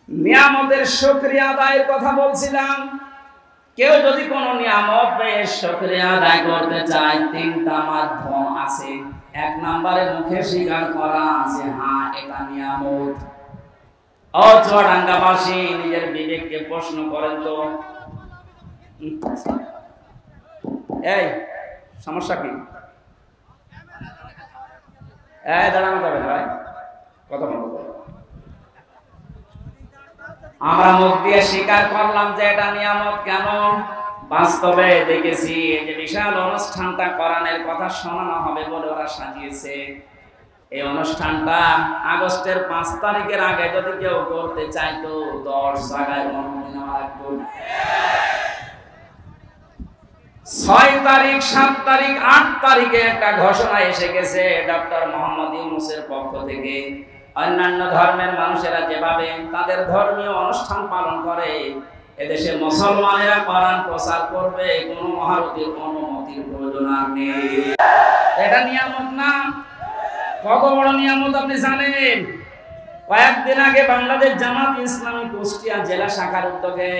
নিয়ামতের শুকরিয়া আদায়ের কথা বলছিলাম। কেউ যদি কোনো নিয়ামত পেয়ে শুকরিয়া আদায় করতে চায়, তিনটা মাধ্যম আছে। এক নম্বরে মুখে স্বীকার করা যে হ্যাঁ এটা নিয়ামত। চুয়াডাঙ্গাবাসী নিজের বিবেককে প্রশ্ন করেন তো, এই সমস্যা কি? দাঁড়ানো যাবে না ভাই, কথা বলবো। আমরা মুখ দিয়ে স্বীকার করলাম যে এটা নিয়ামত। কেন? বাস্তবে দেখেছি এই যে বিশাল অনুষ্ঠানটা কোরআনের কথা শোনানো হবে বলে ওরা সাজিয়েছে। এই অনুষ্ঠানটা আগস্টের 5 তারিখের আগে যদি কেউ করতে চাইতো 10 জায়গায় অনুমতি নেওয়া লাগতো। 6 তারিখ, 7 তারিখ, 8 তারিখে একটা ঘোষণা এসে গেছে ডক্টর মোহাম্মদ ইউনূসের পক্ষ থেকে। অন্যান্য ধর্মের মানুষেরা যেভাবে তাদের ধর্মীয় অনুষ্ঠান পালন করে, এদেশে মুসলমানেরা কোরআন প্রচার করবে, কোনো মহারতির অনুমতির প্রয়োজন আর নেই। এটা নিয়ামত না? কত বড় নিয়ামত আপনি জানেন? কয়েকদিন আগে বাংলাদেশ জামাত ইসলামী কুষ্টিয়া জেলা শাখার উদ্যোগে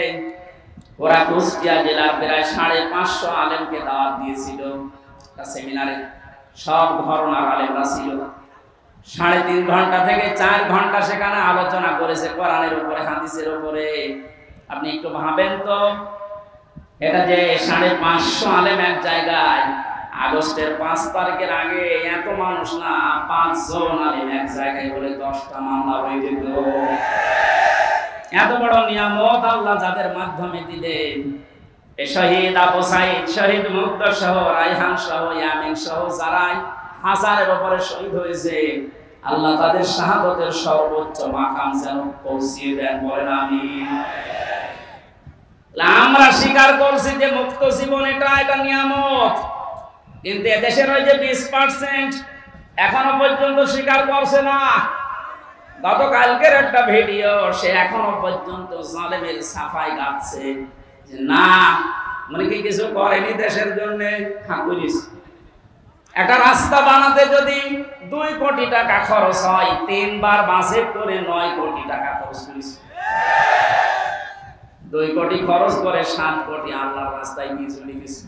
ওরা কুষ্টিয়া জেলার প্রায় 550 আলেমকে দাওয়াত দিয়েছিল সেমিনারে। সব ঘরানার আলেমরা ছিল। 3.5 ঘন্টা থেকে 4 ঘন্টা সেখানে আলোচনা করেছে কোরআনের উপরে, হাদিসের উপরে। আপনি একটু ভাবেন তো, এটা যে 550 আলেম এক জায়গায়, আগস্টের 5 তারিখের আগে এত মানুষ না, 5 জন আলেম এক জায়গায় বলে 10টা মামলা হয়ে যেত। এত বড় নিয়ামত আল্লাহ যাদের মাধ্যমে দিলেন। শহীদ আবু সাইদ, শহীদ মুগ্ধ সহ, রায়হান সহ, ইয়ামিন সহ যারাই হাজারের উপরে শহীদ হয়েছে, আল্লাহ তাদের শাহাদাতের সর্বোচ্চ মাকাম যেন পৌঁছিয়ে দেন, বলেন আমিন। আমরা স্বীকার করছি যে মুক্ত জীবন এটা নিয়ামত, কিন্তু এদেশের ওই যে 20% এখনো পর্যন্ত স্বীকার করছে না। গতকালকের একটা ভিডিও, সে এখনো পর্যন্ত জালেমের সাফাই গাচ্ছে যে না, মানে কি কিছু করেনি দেশের জন্য। একটা রাস্তা বানাতে যদি 2 কোটি টাকা খরচ হয়, 3 বার বাজেট করে 9 কোটি টাকা খরচ করেছে। 2 কোটি খরচ করে 7 কোটি আল্লাহর রাস্তায় নিয়ে চলে গেছে।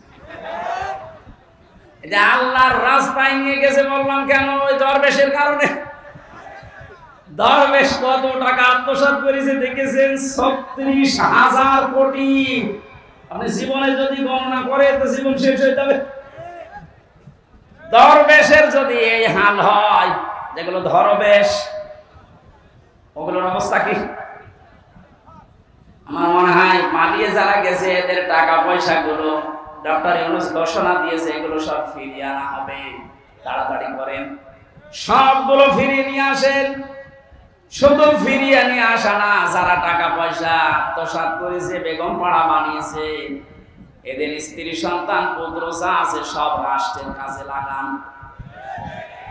এই যে আল্লাহর রাস্তায় নিয়ে গেছে বললাম কেন? ওই দরবেশের কারণে। দরবেশ কত টাকা আত্মসাৎ করেছে দেখেছেন? 36,000 কোটি। আপনি জীবনে যদি গণনা করে তো জীবন শেষ হয়ে যাবে। দরবেশের যদি এই হাল হয়, যেগুলো ধরবেশ, ওগুলোর অবস্থা কি? আমার মনে হয় পালিয়ে যারা গেছে এদের টাকা পয়সা গুলো ডক্টর ইউনূস ঘোষণা দিয়েছে, এগুলো সব ফিরিয়ে আনা হবে। তাড়াতাড়ি করেন, সবগুলো ফিরিয়ে নিয়ে আসেন। শুধু ফিরিয়ে নিয়ে আসা না, যারা টাকা পয়সা আত্মসাৎ করেছে, বেগম পাড়া বানিয়েছে, এদের স্ত্রী সন্তান পুত্র যা আছে সব রাষ্ট্রের কাজে লাগান।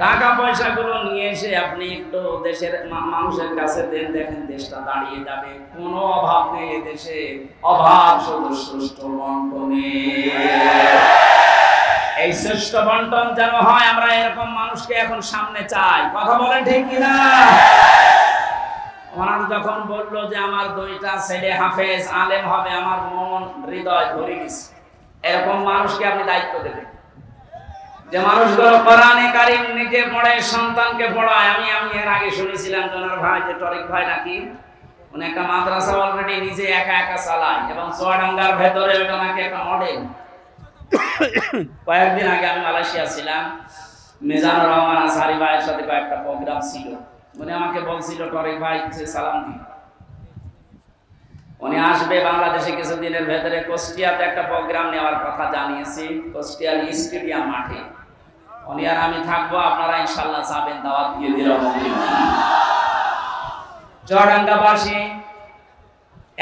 টাকা পয়সা গুলো নিয়ে এসে আপনি একটু দেশের মানুষের কাছে দেন, দেখেন দেশটা দাঁড়িয়ে যাবে। কোনো অভাব নেই এদেশে, অভাব শুধু সুষ্ঠু বন্টনে। এই সুষ্ঠু বন্টন যেন হয়, আমরা এরকম মানুষকে এখন সামনে চাই। কথা বলেন ঠিক কিনা? ওনার যখন বললো যে আমার 2টা ছেলে হাফেজ আলেম হবে, আমার মন হৃদয় ভরে গেছে। এরকম মানুষকে আপনি দায়িত্ব দেবেন, যে মানুষগুলো কোরআনে কারীম নিজে পড়ে, সন্তানকে পড়ায়। আমি এর আগে শুনেছিলাম ওনার ভাই, যে টরিক ভাই নাকি, উনি একটা মাদ্রাসা অলরেডি নিজে একা চালায়, এবং চুয়াডাঙ্গার ভেতরে ওটা নাকি একটা মডেল। কয়েকদিন আগে আমি মালয়েশিয়া ছিলাম, মিজানুর রহমান আজহারি ভাইয়ের সাথে কয়েকটা প্রোগ্রাম ছিল। উনি আমাকে বলছিল টরিক ভাই সালাম দিন, উনি আসবে বাংলাদেশে কিছুদিনের ভেতরে। কুষ্টিয়াতে একটা প্রোগ্রাম নেওয়ার কথা জানিয়েছি, কুষ্টিয়ার স্টেডিয়াম মাঠে। উনি আর আমি থাকবো, আপনারা ইনশাআল্লাহ যাবেন, দাওয়াত দিয়ে দিলাম। চুয়াডাঙ্গাবাসী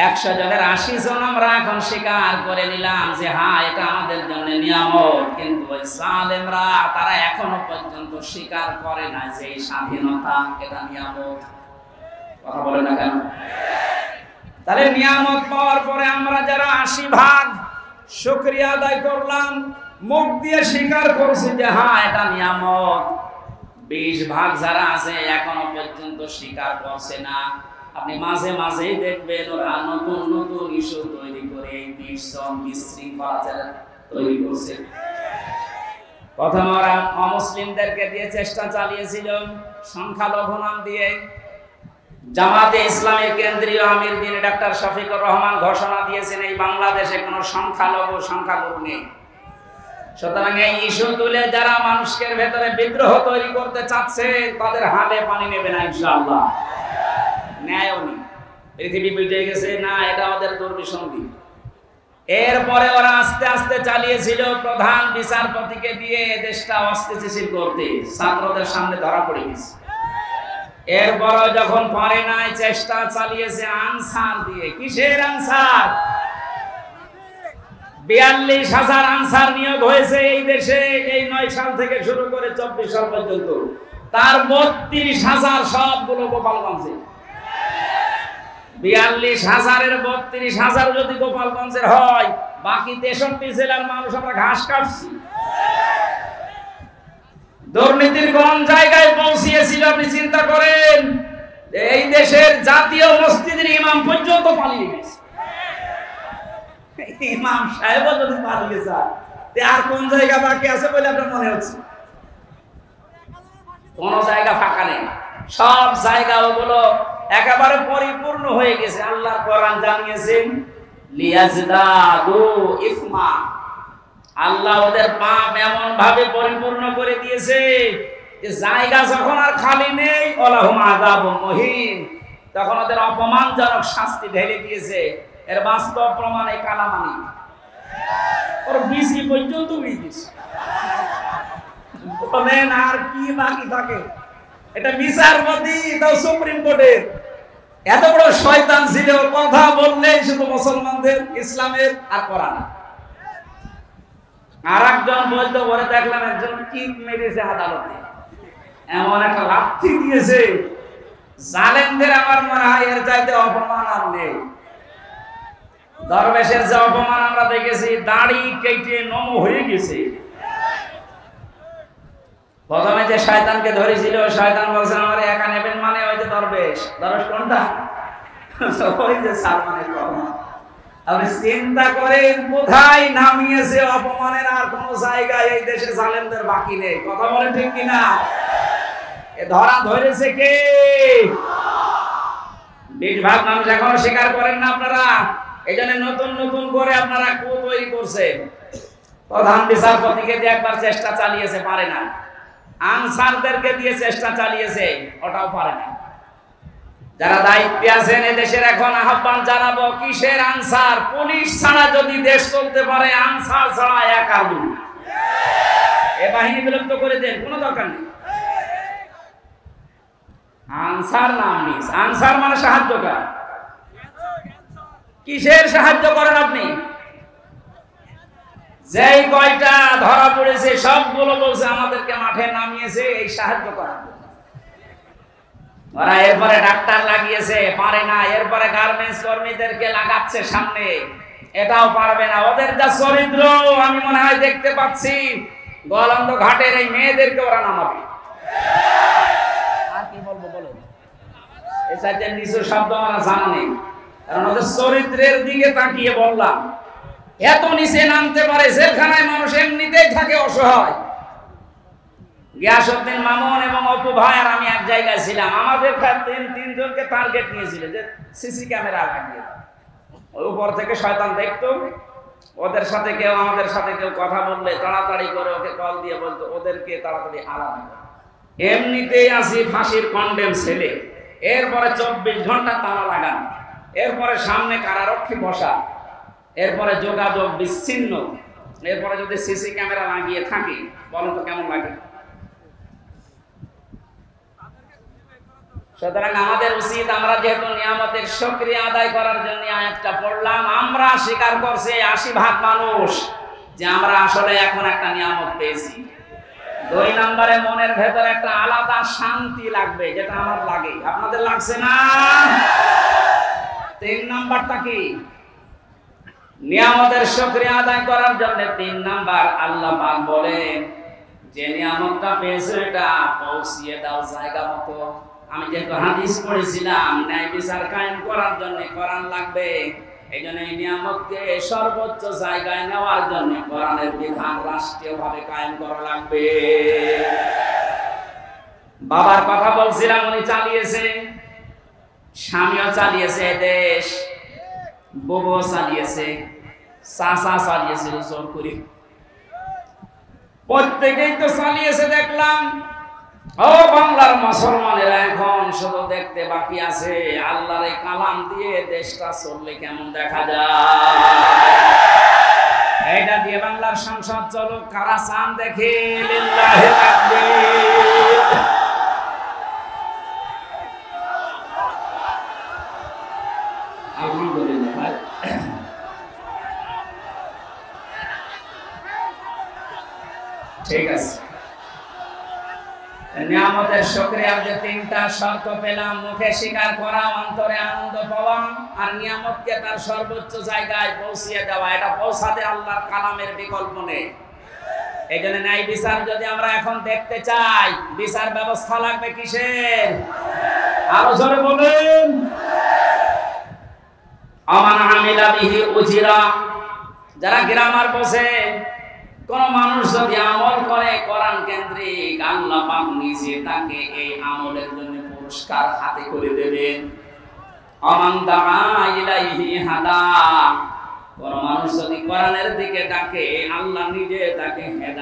100 জনের 80 জন আমরা এখন স্বীকার করে নিলাম যে হ্যাঁ এটা আমাদের জন্য নিয়ামত। কিন্তু ওই জালেমরা তারা এখনো পর্যন্ত স্বীকার করে না যে এই স্বাধীনতা এটা নিয়ামত। কথা বলে না কেন? তাহলে নিয়ামত পাওয়ার পরে আমরা যারা 80% শুকরিয়া আদায় করলাম, মুখ দিয়ে স্বীকার করছি যে হ্যাঁ এটা নিয়ামত, 20% যারা আছে এখনো পর্যন্ত স্বীকার করছে না, আপনি মাঝে মাঝেই দেখবেন ওরা নতুন নতুন ইস্যু তৈরি করে এই বিশৃঙ্খলা তৈরি করছে। প্রথম ওরা অমুসলিমদেরকে দিয়ে চেষ্টা চালিয়েছিল সংখ্যালঘু নাম দিয়ে। জামাতে ইসলামের কেন্দ্রীয় আমির দিন ডাক্তার শফিকুর রহমান ঘোষণা দিয়েছেন এই বাংলাদেশে কোনো সংখ্যালঘু নেই। সুতরাং এই ইস্যু তুলে যারা মানুষের ভেতরে বিদ্রোহ তৈরি করতে চাচ্ছে তাদের হাতে পানি নেবে না ইনশাআল্লাহ। ন্যায়ও নেই, পৃথিবী বুঝে গেছে না এটা ওদের দুর্বিসন্ধি। এরপরে ওরা আস্তে আস্তে চালিয়েছিল প্রধান বিচারপতিকে দিয়ে দেশটা অস্থিতিশীল করতে, ছাত্রদের সামনে ধরা পড়ে গেছে। এরপর যখন পারে নাই চেষ্টা চালিয়েছে আনসার দিয়ে। কিসের আনসার? 42,000 আনসার নিয়োগ হয়েছে এই দেশে এই 9 সাল থেকে শুরু করে 24 সাল পর্যন্ত। তার 32,000 সবগুলো গোপালগঞ্জে। 42,000-এর 32,000 যদি গোপালগঞ্জের হয়, বাকি 63 জেলার মানুষ আমরা ঘাস কাটছি। দুর্নীতির কোন জায়গায় পৌঁছিয়েছিল আপনি চিন্তা করেন। এই দেশের জাতীয় মসজিদের ইমাম পর্যন্ত পালিয়ে গেছে। ইমাম সাহেব যদি পালিয়ে যায়, আর কোন জায়গা বাকি আছে বলে আপনার মনে হচ্ছে? কোন জায়গা ফাঁকা নেই, সব জায়গা ওগুলো একেবারে পরিপূর্ণ হয়ে গেছে। আল্লাহর কোরআন জানিয়েছেন লিয়াজদাদু ইসমা, আল্লাহ ওদের পাপ এমন ভাবে পরিপূর্ণ করে দিয়েছে যে জায়গা যখন আর খালি নেই ওলাহুম আযাবুম মুহিন, তখন ওদের অপমানজনক শাস্তি ঢেলে দিয়েছে। এর বাস্তব প্রমাণ এই কালামানি, ওর বিসি পর্যন্ত উড়ে দিয়েছে। বলেন আর কি বাকি থাকে? এটা বিচারপতি তো সুপ্রিম কোর্টের এত বড় শয়তান ছিল, কথা বললে শুধু মুসলমানদের ইসলামের আর কোরআন। আর একজন বলতে পরে দেখলাম একজন কিক মেরেছে আদালতে, এমন একটা লাথি দিয়েছে, জালেমদের আমার মনে হয় এর চাইতে অপমান আর নেই। দরবেশের যে অপমান আমরা দেখেছি, দাড়ি কেটে নম হয়ে গেছে। প্রথমে যে শয়তানকে ধরেছিল, শয়তান বলছে আমার একা নেবেন, মানে ওই যে দরবেশ। দরবেশ কোনটা? ওই যে সালমানের কথা। আপনি চিন্তা করেন কোথায় নামিয়েছে অপমানের আর কোন জায়গায় এই দেশে জালেমদের বাকি নেই। কথা বলেন ঠিক কিনা? এ ধরা ধরেছে কে? 20 ভাগ মানুষ এখনো স্বীকার করেন না আপনারা। এই জন্য নতুন নতুন করে আপনারা কু তৈরি করছেন। প্রধান বিচারপতিকে দিয়ে একবার চেষ্টা চালিয়েছে, পারে না। আনসারদেরকে দিয়ে চেষ্টা চালিয়েছে, ওটাও পারে না। যারা দায়িত্বে আছেন এদেশের এখন আহ্বান জানাবো, কিসের আনসার? পুলিশ ছাড়া যদি দেশ চলতে পারে, আনসার ছাড়া এক আলু। এ বাহিনী বিলুপ্ত করে দেন, কোনো দরকার নেই। আনসার নাম নিস, আনসার মানে সাহায্যকার। কিসের সাহায্য করেন আপনি? যেই কয়টা ধরা পড়েছে সবগুলো বলছে আমাদেরকে মাঠে নামিয়েছে এই সাহায্য করার জন্য। ওরা এরপরে ডাক্তার লাগিয়েছে, পারে না। এরপরে গার্মেন্টস কর্মীদেরকে লাগাচ্ছে সামনে, এটাও পারবে না। ওদের যা চরিত্র আমি মনে হয় দেখতে পাচ্ছি, গোয়ালন্দ ঘাটের এই মেয়েদেরকে ওরা নামাবে। আর কি বলবো বলো? এই চারটে নিচু শব্দ আমার জানা নেই, কারণ ওদের চরিত্রের দিকে তাকিয়ে বললাম। এত নিচে নামতে পারে, জেলখানায় মানুষ এমনিতেই থাকে অসহায়। গিয়াসউদ্দিন মামুন এবং অপু ভাই আর আমি এক জায়গায় ছিলাম। আমাদের তিনজনকে টার্গেট নিয়েছিল যে সিসি ক্যামেরা লাগিয়ে দাও। ওই উপর থেকে শয়তান দেখতো, ওদের সাথে কেউ আমাদের সাথে কেউ কথা বললে তাড়াতাড়ি করে ওকে কল দিয়ে বলতো ওদেরকে তাড়াতাড়ি আলাদা করো। এমনিতেই আসি ফাঁসির কন্ডেম ছেলে, এরপরে 24 ঘন্টা তালা লাগান, এরপরে সামনে কারারক্ষী বসা, এরপরে যোগাযোগ বিচ্ছিন্ন, এরপরে যদি সিসি ক্যামেরা লাগিয়ে থাকি বলেন তো কেমন লাগে? সুতরাং আমাদের উচিত, আমরা যেহেতু নিয়ামতের শুকরিয়া আদায় করার জন্য আয়াতটা পড়লাম, আমরা স্বীকার করছি 80% মানুষ যে আমরা আসলে এখন একটা নিয়ামত পেয়েছি। 2 নম্বরে মনের ভেতরে একটা আলাদা শান্তি লাগবে, যেটা আমার লাগে, আপনাদের লাগছে না? 3 নাম্বারটা কি? নিয়ামতের শুকরিয়া আদায় করার জন্য 3 নাম্বার আল্লাহ পাক বলেন যে নিয়ামতটা পেয়েছো এটা পৌঁছিয়ে দাও জায়গা মতো। আমি যেহেতু হাদিস পড়েছিলাম ন্যায় বিচার কায়েম করার জন্য কোরআন লাগবে, এই জন্য এই নিয়ামতকে সর্বোচ্চ জায়গায় নেওয়ার জন্য কোরআনের বিধান রাষ্ট্রীয়ভাবে কায়েম করা লাগবে। বাবার কথা বলছিলাম, উনি চালিয়েছে, স্বামীও চালিয়েছে দেশ, বউও চালিয়েছে, চাচা চালিয়েছে, জোর করে প্রত্যেকেই তো চালিয়েছে দেখলাম। ও বাংলার মুসলমানেরা, এখন শুধু দেখতে বাকি আছে আল্লাহর এই কালাম দিয়ে দেশটা চললে কেমন দেখা যায়। এইটা দিয়ে বাংলার সংসদ চলুক, কারা চান দেখে। লিল্লাহি তাকবীর। আলহামদুলিল্লাহ। ঠিক আছে, নিয়ামতের শুকরিয়ার যে তিনটা শর্ত পেলাম, মুখে স্বীকার করা, অন্তরে আনন্দ পাওয়া, আর নিয়ামতকে তার সর্বোচ্চ জায়গায় পৌঁছিয়ে দেওয়া। এটা পৌঁছাতে আল্লাহর কালামের বিকল্প নেই। এই জন্য ন্যায় বিচার যদি আমরা এখন দেখতে চাই, বিচার ব্যবস্থা লাগবে কিসের? আরো জোরে বলেন। আমান আমিলা বিহি উজিরা। যারা গ্রামার বসে, কোন মানুষ যদি আমল করে কোরআন কেন্দ্রিক, আল্লাহ পাক নিজে তাকে এই আমলের জন্য পুরস্কার হাতে করে দেবেন। আমান দাআ ইলাইহি হাদা। কোন মানুষ যদি কোরআনের দিকে ডাকে, আল্লাহ নিজে তাকে হেদায়েত